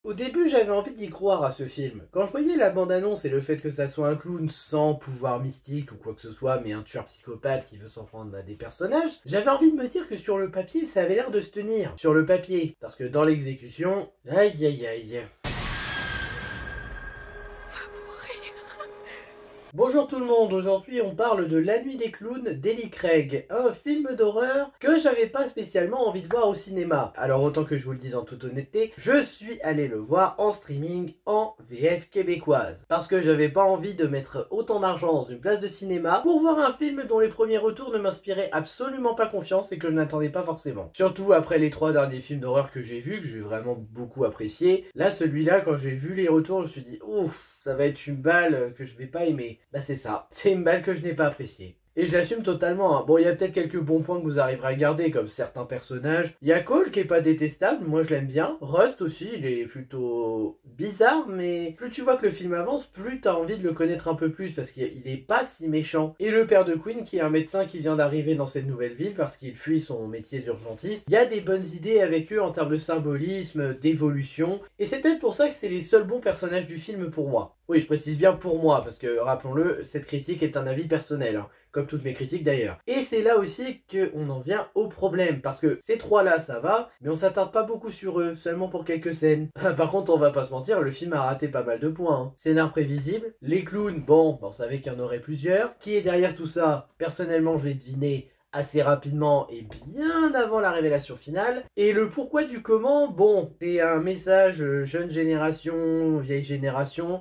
Au début, j'avais envie d'y croire à ce film. Quand je voyais la bande-annonce et le fait que ça soit un clown sans pouvoir mystique ou quoi que ce soit, mais un tueur psychopathe qui veut s'en prendre à des personnages, j'avais envie de me dire que sur le papier, ça avait l'air de se tenir. Sur le papier. Parce que dans l'exécution, aïe aïe aïe. Bonjour tout le monde, aujourd'hui on parle de La Nuit des Clowns d'Ellie Craig, un film d'horreur que j'avais pas spécialement envie de voir au cinéma. Alors autant que je vous le dise en toute honnêteté, je suis allé le voir en streaming en VF québécoise. Parce que j'avais pas envie de mettre autant d'argent dans une place de cinéma pour voir un film dont les premiers retours ne m'inspiraient absolument pas confiance et que je n'attendais pas forcément. Surtout après les 3 derniers films d'horreur que j'ai vus, que j'ai vraiment beaucoup apprécié. Là celui-là, quand j'ai vu les retours, je me suis dit ouf, ça va être une balle que je vais pas aimer. Bah c'est ça, c'est une balle que je n'ai pas appréciée. Et je l'assume totalement, hein. Bon, il y a peut-être quelques bons points que vous arriverez à garder, comme certains personnages. Il y a Cole qui est pas détestable, moi je l'aime bien. Rust aussi, il est plutôt bizarre, mais plus tu vois que le film avance, plus t'as envie de le connaître un peu plus, parce qu'il est pas si méchant. Et le père de Quinn, qui est un médecin qui vient d'arriver dans cette nouvelle ville, parce qu'il fuit son métier d'urgentiste. Il y a des bonnes idées avec eux en termes de symbolisme, d'évolution, et c'est peut-être pour ça que c'est les seuls bons personnages du film pour moi. Oui, je précise bien pour moi, parce que rappelons-le, cette critique est un avis personnel, hein, comme toutes mes critiques d'ailleurs. Et c'est là aussi qu'on en vient au problème, parce que ces trois-là, ça va, mais on s'attarde pas beaucoup sur eux, seulement pour quelques scènes. Par contre, on va pas se mentir, le film a raté pas mal de points. Hein. Scénar prévisible, les clowns, bon, on savait qu'il y en aurait plusieurs. Qui est derrière tout ça? Personnellement, j'ai deviné assez rapidement et bien avant la révélation finale. Et le pourquoi du comment, bon, c'est un message jeune génération, vieille génération.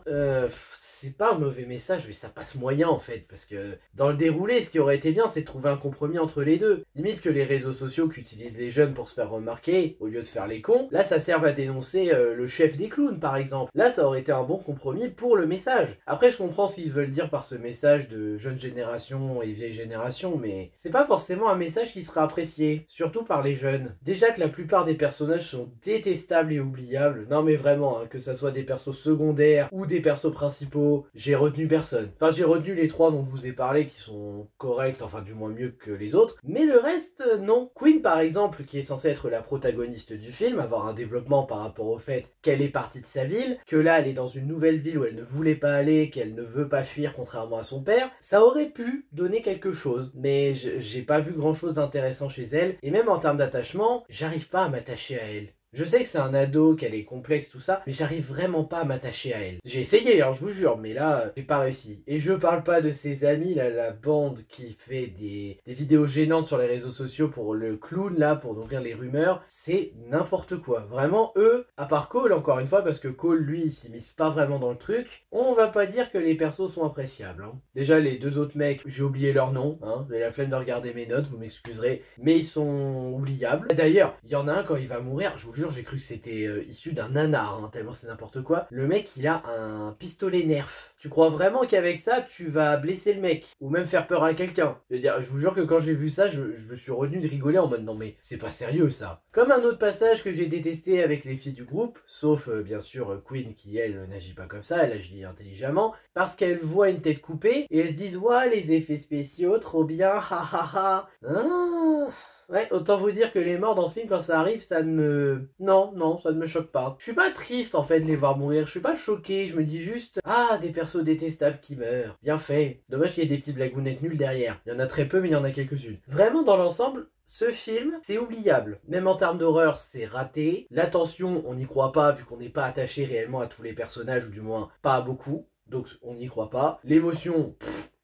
C'est pas un mauvais message, mais ça passe moyen en fait, parce que dans le déroulé, ce qui aurait été bien, c'est de trouver un compromis entre les deux. Limite que les réseaux sociaux qu'utilisent les jeunes pour se faire remarquer, au lieu de faire les cons, là ça serve à dénoncer le chef des clowns par exemple. Là ça aurait été un bon compromis pour le message. Après je comprends ce qu'ils veulent dire par ce message de jeune génération et vieille génération, mais c'est pas forcément un message qui sera apprécié, surtout par les jeunes. Déjà que la plupart des personnages sont détestables et oubliables, non mais vraiment, hein, que ça soit des persos secondaires ou des persos principaux, j'ai retenu personne. Enfin, j'ai retenu les 3 dont je vous ai parlé qui sont corrects, enfin du moins mieux que les autres. Mais le reste, non. Queen, par exemple, qui est censée être la protagoniste du film, avoir un développement par rapport au fait qu'elle est partie de sa ville, que là, elle est dans une nouvelle ville où elle ne voulait pas aller, qu'elle ne veut pas fuir contrairement à son père, ça aurait pu donner quelque chose. Mais j'ai pas vu grand chose d'intéressant chez elle. Et même en termes d'attachement, j'arrive pas à m'attacher à elle. Je sais que c'est un ado, qu'elle est complexe, tout ça, mais j'arrive vraiment pas à m'attacher à elle. J'ai essayé, hein, je vous jure, mais là, j'ai pas réussi. Et je parle pas de ses amis, là, la bande qui fait des vidéos gênantes sur les réseaux sociaux pour le clown, là, pour nourrir les rumeurs. C'est n'importe quoi. Vraiment, eux, à part Cole, encore une fois, parce que Cole, lui, il s'immisce pas vraiment dans le truc, on va pas dire que les persos sont appréciables. Hein. Déjà, les 2 autres mecs, j'ai oublié leur nom, hein, j'ai la flemme de regarder mes notes, vous m'excuserez, mais ils sont oubliables. D'ailleurs, il y en a un, quand il va mourir, je vous jure, j'ai cru que c'était issu d'un nanar, hein, tellement c'est n'importe quoi. Le mec, il a un pistolet Nerf. Tu crois vraiment qu'avec ça, tu vas blesser le mec ou même faire peur à quelqu'un? Je veux dire, je vous jure que quand j'ai vu ça, je me suis retenu de rigoler en mode non mais c'est pas sérieux ça. Comme un autre passage que j'ai détesté avec les filles du groupe, sauf bien sûr Queen qui elle n'agit pas comme ça, elle agit intelligemment, parce qu'elle voit une tête coupée et elles se disent ouais les effets spéciaux, trop bien, ha ha ha. Ah. Ouais, autant vous dire que les morts dans ce film, quand ça arrive, ça ne me... Non, non, ça ne me choque pas. Je suis pas triste, en fait, de les voir mourir. Je suis pas choqué. Je me dis juste... Ah, des persos détestables qui meurent. Bien fait. Dommage qu'il y ait des petites blagounettes nulles derrière. Il y en a très peu, mais il y en a quelques-unes. Vraiment, dans l'ensemble... Ce film, c'est oubliable. Même en termes d'horreur, c'est raté. L'attention, on n'y croit pas, vu qu'on n'est pas attaché réellement à tous les personnages, ou du moins pas à beaucoup. Donc on n'y croit pas. L'émotion...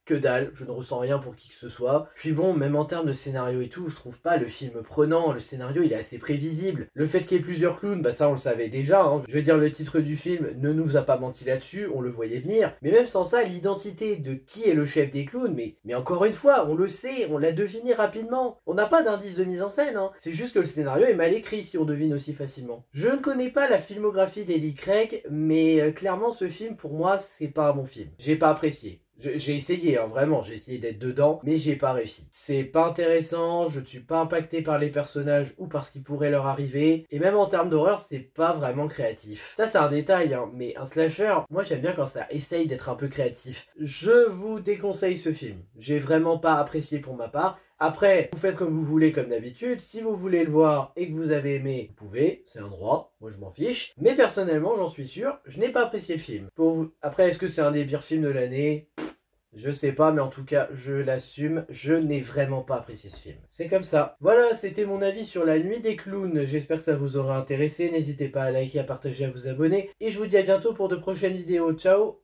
Que dalle, je ne ressens rien pour qui que ce soit. Puis bon, même en termes de scénario et tout, je trouve pas le film prenant, le scénario il est assez prévisible. Le fait qu'il y ait plusieurs clowns, bah ça on le savait déjà, hein. Je veux dire, le titre du film ne nous a pas menti là-dessus, on le voyait venir. Mais même sans ça, l'identité de qui est le chef des clowns, mais encore une fois, on le sait, on l'a deviné rapidement. On n'a pas d'indice de mise en scène, hein. C'est juste que le scénario est mal écrit si on devine aussi facilement. Je ne connais pas la filmographie d'Ellie Craig, mais clairement ce film pour moi c'est pas un bon film. J'ai pas apprécié. J'ai essayé, hein, vraiment, j'ai essayé d'être dedans, mais j'ai pas réussi. C'est pas intéressant, je ne suis pas impacté par les personnages ou par ce qui pourrait leur arriver, et même en termes d'horreur, c'est pas vraiment créatif. Ça, c'est un détail, hein, mais un slasher, moi j'aime bien quand ça essaye d'être un peu créatif. Je vous déconseille ce film. J'ai vraiment pas apprécié pour ma part. Après, vous faites comme vous voulez comme d'habitude. Si vous voulez le voir et que vous avez aimé, vous pouvez, c'est un droit. Moi je m'en fiche. Mais personnellement, j'en suis sûr, je n'ai pas apprécié le film. Pour vous... Après, est-ce que c'est un des pires films de l'année? Je sais pas, mais en tout cas, je l'assume, je n'ai vraiment pas apprécié ce film. C'est comme ça. Voilà, c'était mon avis sur La Nuit des Clowns. J'espère que ça vous aura intéressé. N'hésitez pas à liker, à partager, à vous abonner. Et je vous dis à bientôt pour de prochaines vidéos. Ciao!